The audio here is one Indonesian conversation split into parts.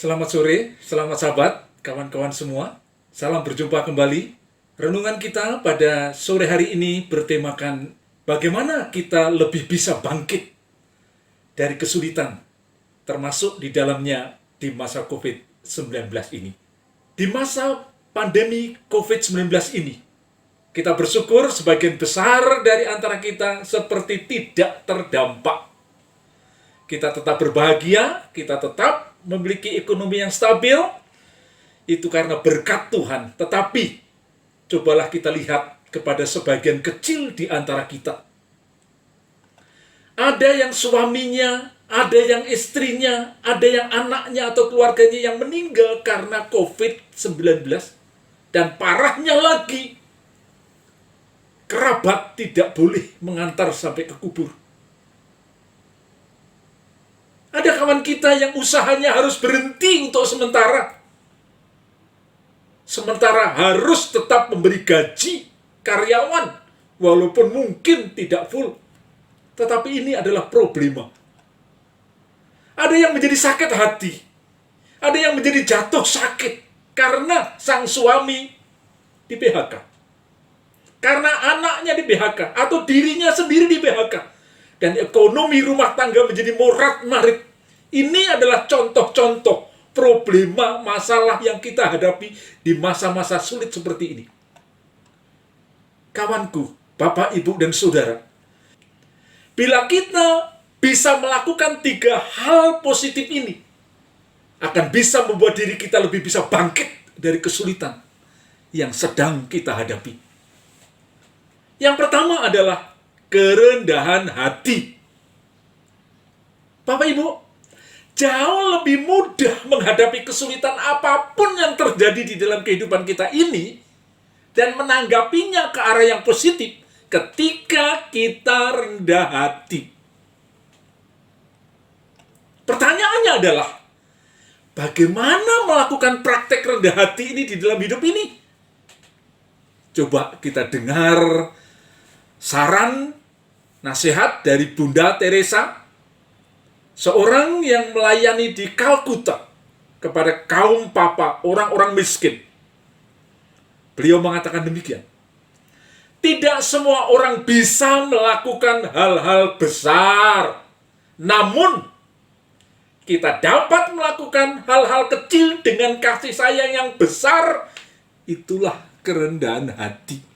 Selamat sore, selamat sahabat, kawan-kawan semua. Salam berjumpa kembali. Renungan kita pada sore hari ini bertemakan bagaimana kita lebih bisa bangkit dari kesulitan, termasuk di dalamnya di masa COVID-19 ini. Di masa pandemi COVID-19 ini, kita bersyukur sebagian besar dari antara kita seperti tidak terdampak. Kita tetap berbahagia, kita tetap memiliki ekonomi yang stabil, itu karena berkat Tuhan. Tetapi, cobalah kita lihat kepada sebagian kecil di antara kita. Ada yang suaminya, ada yang istrinya, ada yang anaknya atau keluarganya yang meninggal karena COVID-19. Dan parahnya lagi, kerabat tidak boleh mengantar sampai ke kubur. Ada kawan kita yang usahanya harus berhenti untuk sementara. Sementara harus tetap memberi gaji karyawan, walaupun mungkin tidak full. Tetapi ini adalah problema. Ada yang menjadi sakit hati. Ada yang menjadi jatuh sakit karena sang suami di PHK. Karena anaknya di PHK atau dirinya sendiri di PHK. Dan ekonomi rumah tangga menjadi morat-marit. Ini adalah contoh-contoh problema, masalah yang kita hadapi di masa-masa sulit seperti ini. Kawanku, Bapak, Ibu, dan Saudara, bila kita bisa melakukan 3 hal positif ini, akan bisa membuat diri kita lebih bisa bangkit dari kesulitan yang sedang kita hadapi. Yang pertama adalah kerendahan hati. Bapak Ibu, jauh lebih mudah menghadapi kesulitan apapun yang terjadi di dalam kehidupan kita ini dan menanggapinya ke arah yang positif ketika kita rendah hati. Pertanyaannya adalah, bagaimana melakukan praktek rendah hati ini di dalam hidup ini? Coba kita dengar saran nasihat dari Bunda Teresa, seorang yang melayani di Kalkuta kepada kaum papa, orang-orang miskin. Beliau mengatakan demikian. Tidak semua orang bisa melakukan hal-hal besar. Namun, kita dapat melakukan hal-hal kecil dengan kasih sayang yang besar. Itulah kerendahan hati.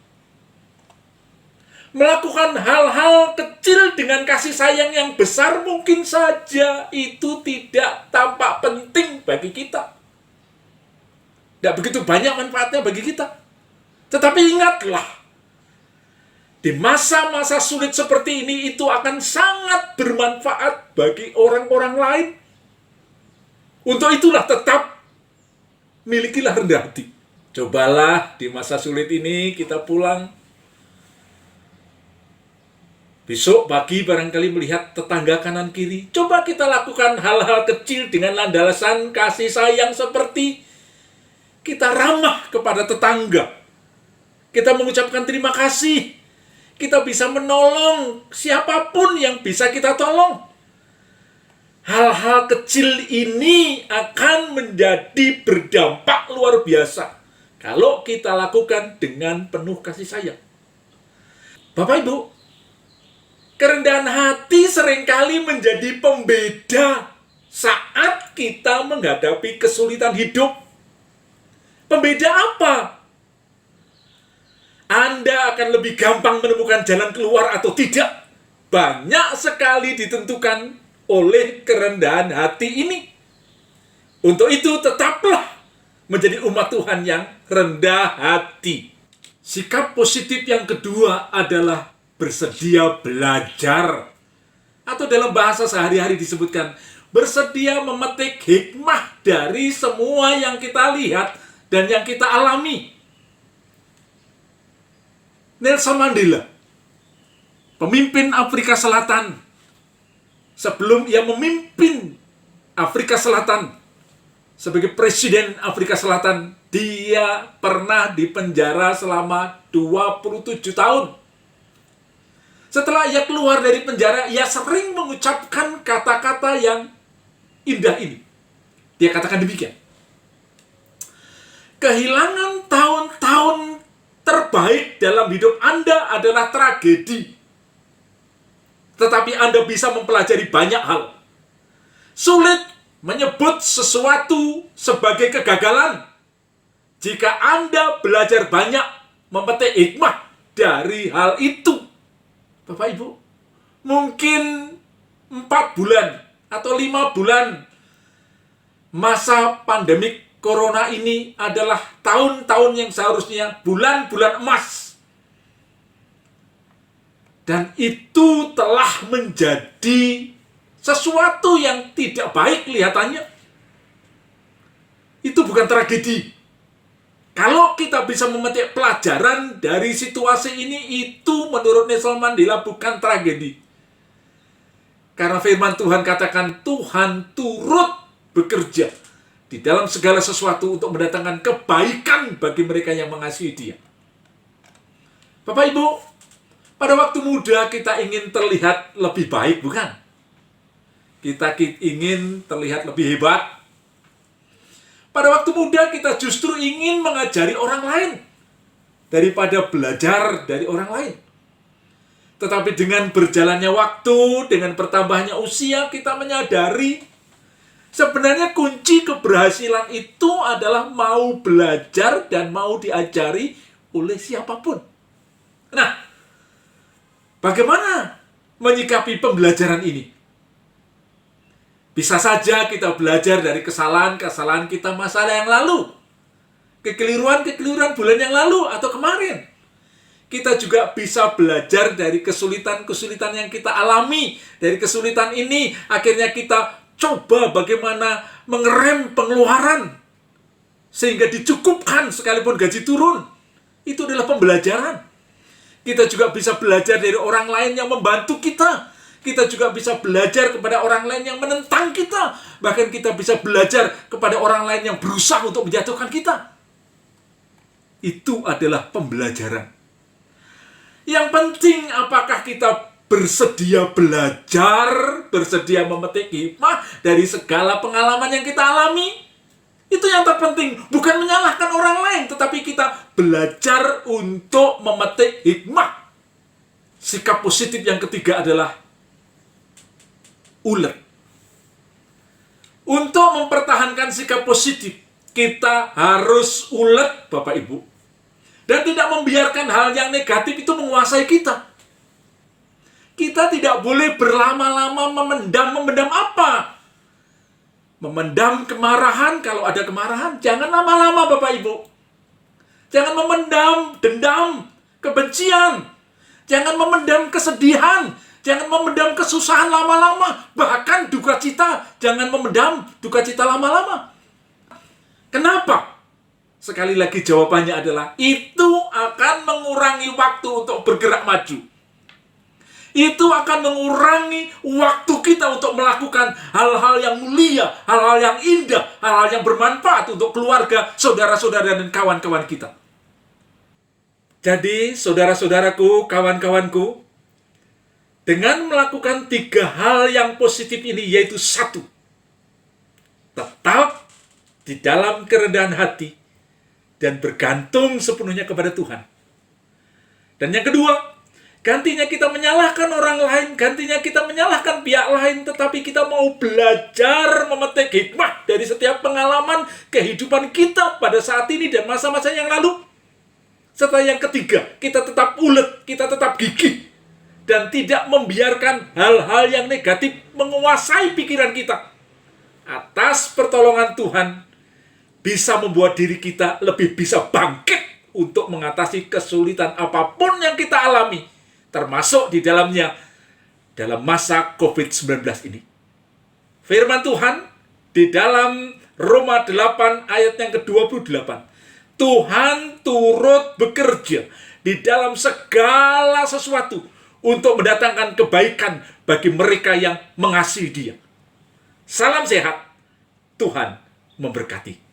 Melakukan hal-hal kecil dengan kasih sayang yang besar mungkin saja itu tidak tampak penting bagi kita. Tidak begitu banyak manfaatnya bagi kita. Tetapi ingatlah, di masa-masa sulit seperti ini itu akan sangat bermanfaat bagi orang-orang lain. Untuk itulah tetap milikilah rendah hati. Cobalah di masa sulit ini kita pulang. Besok pagi barangkali melihat tetangga kanan kiri. Coba kita lakukan hal-hal kecil dengan landasan kasih sayang seperti kita ramah kepada tetangga. Kita mengucapkan terima kasih. Kita bisa menolong siapapun yang bisa kita tolong. Hal-hal kecil ini akan menjadi berdampak luar biasa kalau kita lakukan dengan penuh kasih sayang. Bapak Ibu, kerendahan hati seringkali menjadi pembeda saat kita menghadapi kesulitan hidup. Pembeda apa? Anda akan lebih gampang menemukan jalan keluar atau tidak. Banyak sekali ditentukan oleh kerendahan hati ini. Untuk itu tetaplah menjadi umat Tuhan yang rendah hati. Sikap positif yang kedua adalah bersedia belajar, atau dalam bahasa sehari-hari disebutkan bersedia memetik hikmah dari semua yang kita lihat dan yang kita alami. Nelson Mandela, pemimpin Afrika Selatan, sebelum ia memimpin Afrika Selatan sebagai presiden Afrika Selatan, dia pernah dipenjara selama 27 tahun. Setelah ia keluar dari penjara, ia sering mengucapkan kata-kata yang indah ini. Dia katakan demikian. Kehilangan tahun-tahun terbaik dalam hidup Anda adalah tragedi. Tetapi Anda bisa mempelajari banyak hal. Sulit menyebut sesuatu sebagai kegagalan jika Anda belajar banyak memetik hikmah dari hal itu. Bapak Ibu, mungkin 4 bulan atau 5 bulan masa pandemik Corona ini adalah tahun-tahun yang seharusnya bulan-bulan emas. Dan itu telah menjadi sesuatu yang tidak baik kelihatannya. Itu bukan tragedi. Kalau kita bisa memetik pelajaran dari situasi ini, itu menurut Nelson Mandela bukan tragedi. Karena firman Tuhan katakan, Tuhan turut bekerja di dalam segala sesuatu untuk mendatangkan kebaikan bagi mereka yang mengasihi Dia. Bapak Ibu, pada waktu muda kita ingin terlihat lebih baik, bukan? Kita ingin terlihat lebih hebat. Pada waktu muda kita justru ingin mengajari orang lain daripada belajar dari orang lain. Tetapi dengan berjalannya waktu, dengan bertambahnya usia, kita menyadari sebenarnya kunci keberhasilan itu adalah mau belajar dan mau diajari oleh siapapun. Nah, bagaimana menyikapi pembelajaran ini? Bisa saja kita belajar dari kesalahan-kesalahan kita masa yang lalu. Kekeliruan-kekeliruan bulan yang lalu atau kemarin. Kita juga bisa belajar dari kesulitan-kesulitan yang kita alami. Dari kesulitan ini, akhirnya kita coba bagaimana mengerem pengeluaran. Sehingga dicukupkan sekalipun gaji turun. Itu adalah pembelajaran. Kita juga bisa belajar dari orang lain yang membantu kita. Kita juga bisa belajar kepada orang lain yang menentang kita. Bahkan kita bisa belajar kepada orang lain yang berusaha untuk menjatuhkan kita. Itu adalah pembelajaran. Yang penting apakah kita bersedia belajar, bersedia memetik hikmah dari segala pengalaman yang kita alami. Itu yang terpenting. Bukan menyalahkan orang lain, tetapi kita belajar untuk memetik hikmah. Sikap positif yang ketiga adalah ulet. Untuk mempertahankan sikap positif, kita harus ulet, Bapak Ibu. Dan tidak membiarkan hal yang negatif itu menguasai kita. Kita tidak boleh berlama-lama memendam apa? Memendam kemarahan, kalau ada kemarahan, jangan lama-lama Bapak Ibu. Jangan memendam dendam, kebencian. Jangan memendam kesedihan. Jangan memendam kesusahan lama-lama. Bahkan duka cita, jangan memendam duka cita lama-lama. Kenapa? Sekali lagi jawabannya adalah, itu akan mengurangi waktu untuk bergerak maju. Itu akan mengurangi waktu kita untuk melakukan hal-hal yang mulia, hal-hal yang indah, hal-hal yang bermanfaat untuk keluarga, saudara-saudara, dan kawan-kawan kita. Jadi, saudara-saudaraku, kawan-kawanku, dengan melakukan 3 hal yang positif ini, yaitu 1, tetap di dalam kerendahan hati dan bergantung sepenuhnya kepada Tuhan. Dan yang kedua, gantinya kita menyalahkan orang lain, gantinya kita menyalahkan pihak lain, tetapi kita mau belajar memetik hikmah dari setiap pengalaman kehidupan kita pada saat ini dan masa-masa yang lalu. Serta yang ketiga, kita tetap ulet, kita tetap gigih, dan tidak membiarkan hal-hal yang negatif menguasai pikiran kita. Atas pertolongan Tuhan, bisa membuat diri kita lebih bisa bangkit untuk mengatasi kesulitan apapun yang kita alami, termasuk di dalamnya dalam masa COVID-19 ini. Firman Tuhan di dalam Roma 8 ayat yang ke-28. Tuhan turut bekerja di dalam segala sesuatu untuk mendatangkan kebaikan bagi mereka yang mengasihi Dia. Salam sehat, Tuhan memberkati.